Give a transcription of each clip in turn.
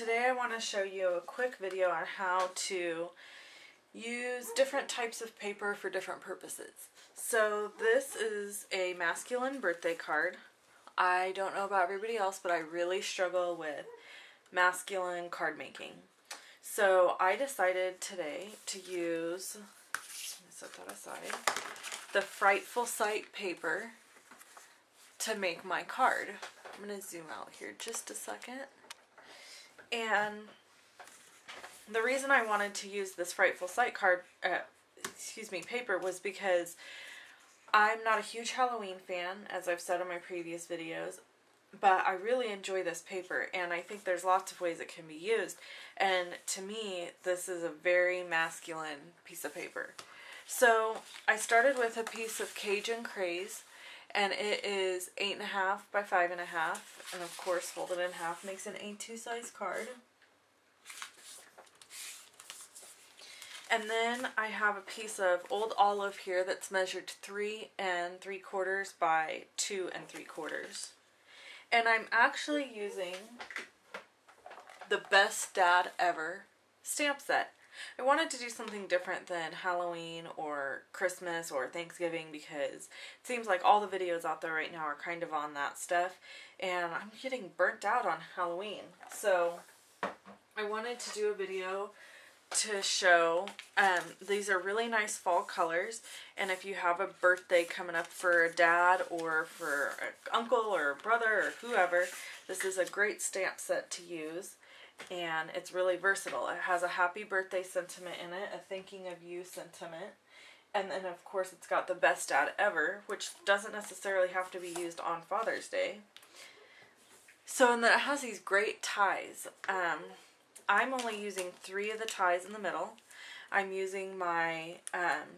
today I want to show you a quick video on how to use different types of paper for different purposes. So this is a masculine birthday card. I don't know about everybody else, but I really struggle with masculine card making. So I decided today to use, I'm going to set that aside, the Frightful Sight paper to make my card. I'm going to zoom out here just a second. And the reason I wanted to use this Frightful Sight paper was because I'm not a huge Halloween fan, as I've said in my previous videos, but I really enjoy this paper, and I think there's lots of ways it can be used. And to me, this is a very masculine piece of paper. So I started with a piece of Cajun Craze, and it is 8.5 by 5.5, and of course folded in half makes an A2 size card. And then I have a piece of old olive here that's measured 3 3/4 by 2 3/4. And I'm actually using the Best Dad Ever stamp set. I wanted to do something different than Halloween or Christmas or Thanksgiving because it seems like all the videos out there right now are kind of on that stuff, and I'm getting burnt out on Halloween. So I wanted to do a video to show, these are really nice fall colors, and if you have a birthday coming up for a dad or for an uncle or a brother or whoever, this is a great stamp set to use. And it's really versatile. It has a happy birthday sentiment in it, a thinking of you sentiment, and then of course it's got the Best Dad Ever, which doesn't necessarily have to be used on Father's Day. So, and then it has these great ties. I'm only using 3 of the ties in the middle. I'm using my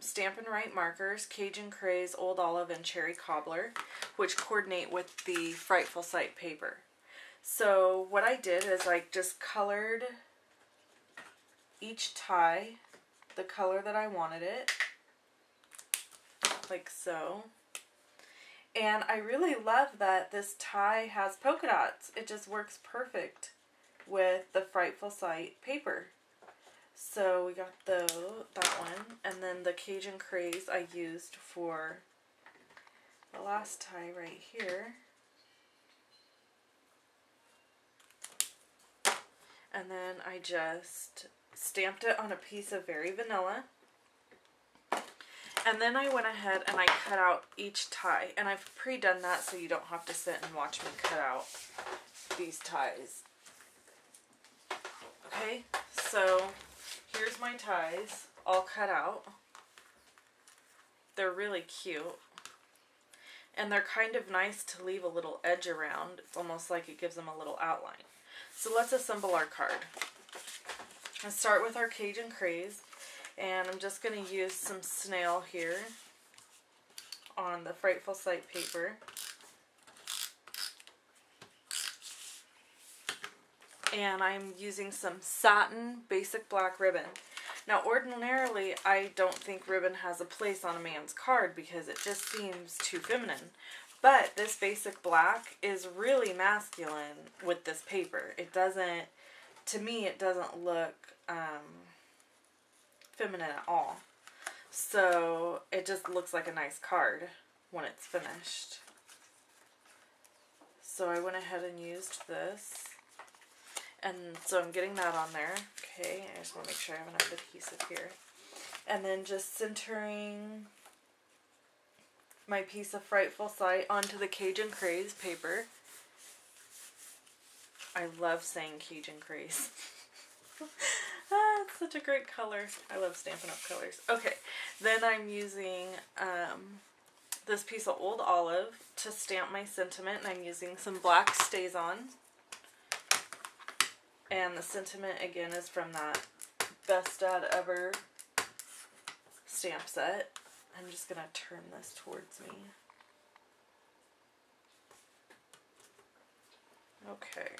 Stampin' Write markers, Cajun Craze, Old Olive, and Cherry Cobbler, which coordinate with the Frightful Sight paper. So what I did is I just colored each tie the color that I wanted it, like so. And I really love that this tie has polka dots. It just works perfect with the Frightful Sight paper. So we got that one, and then the Cajun Craze I used for the last tie right here. And then I just stamped it on a piece of Very Vanilla. And then I went ahead and I cut out each tie. And I've pre-done that so you don't have to sit and watch me cut out these ties. Okay, so here's my ties all cut out. They're really cute. And they're kind of nice to leave a little edge around. It's almost like it gives them a little outline. So let's assemble our card. Let's start with our Cajun Craze, and I'm just going to use some snail here on the Frightful Sight paper. And I'm using some Satin basic black ribbon. Now ordinarily I don't think ribbon has a place on a man's card because it just seems too feminine. But this basic black is really masculine with this paper. It doesn't, to me, it doesn't look feminine at all. So it just looks like a nice card when it's finished. So I went ahead and used this. And so I'm getting that on there. Okay, I just want to make sure I have enough adhesive here. And then just centering my piece of Frightful Sight onto the Cajun Craze paper. I love saying Cajun Craze. It's such a great color. I love Stampin' Up! Colors. Okay, then I'm using this piece of Old Olive to stamp my sentiment, and I'm using some black Staz On. And the sentiment again is from that Best Dad Ever stamp set. I'm just going to turn this towards me. Okay.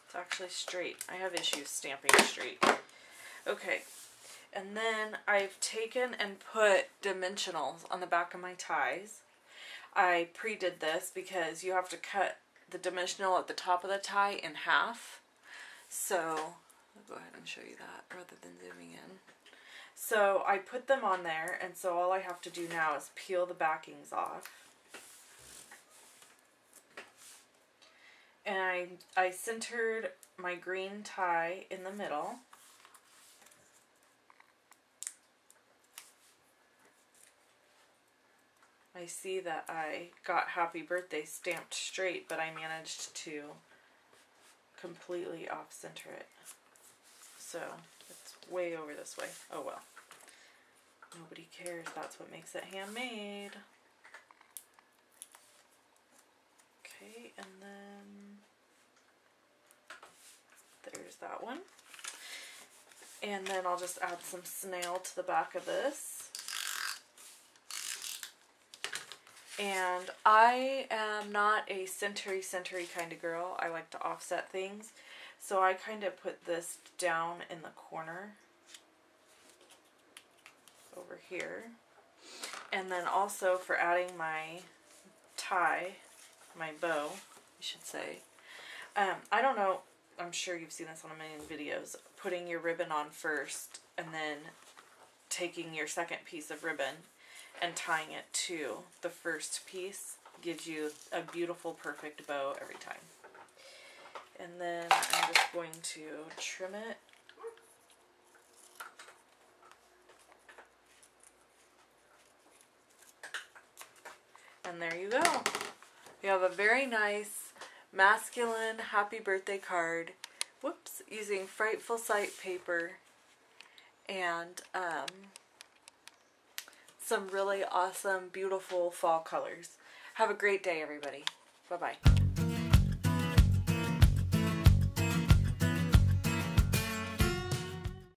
It's actually straight. I have issues stamping straight. Okay. And then I've taken and put dimensionals on the back of my ties. I pre-did this because you have to cut the dimensional at the top of the tie in half So I'll go ahead and show you that rather than zooming in. So I put them on there, and so all I have to do now is peel the backings off. And I centered my green tie in the middle. I see that I got happy birthday stamped straight, but I managed to completely off center it. So it's way over this way. Oh well. Nobody cares. That's what makes it handmade. Okay, and then there's that one. And then I'll just add some snail to the back of this. And I am not a centery kind of girl. I like to offset things. So I kind of put this down in the corner over here. And then also for adding my tie, my bow, I should say. I don't know, I'm sure you've seen this on a million videos, putting your ribbon on first and then taking your second piece of ribbon and tying it to the first piece gives you a beautiful, perfect bow every time. And then I'm just going to trim it. And there you go. You have a very nice masculine happy birthday card. Whoops, using Frightful Sight paper and some really awesome, beautiful fall colors. Have a great day, everybody. Bye-bye.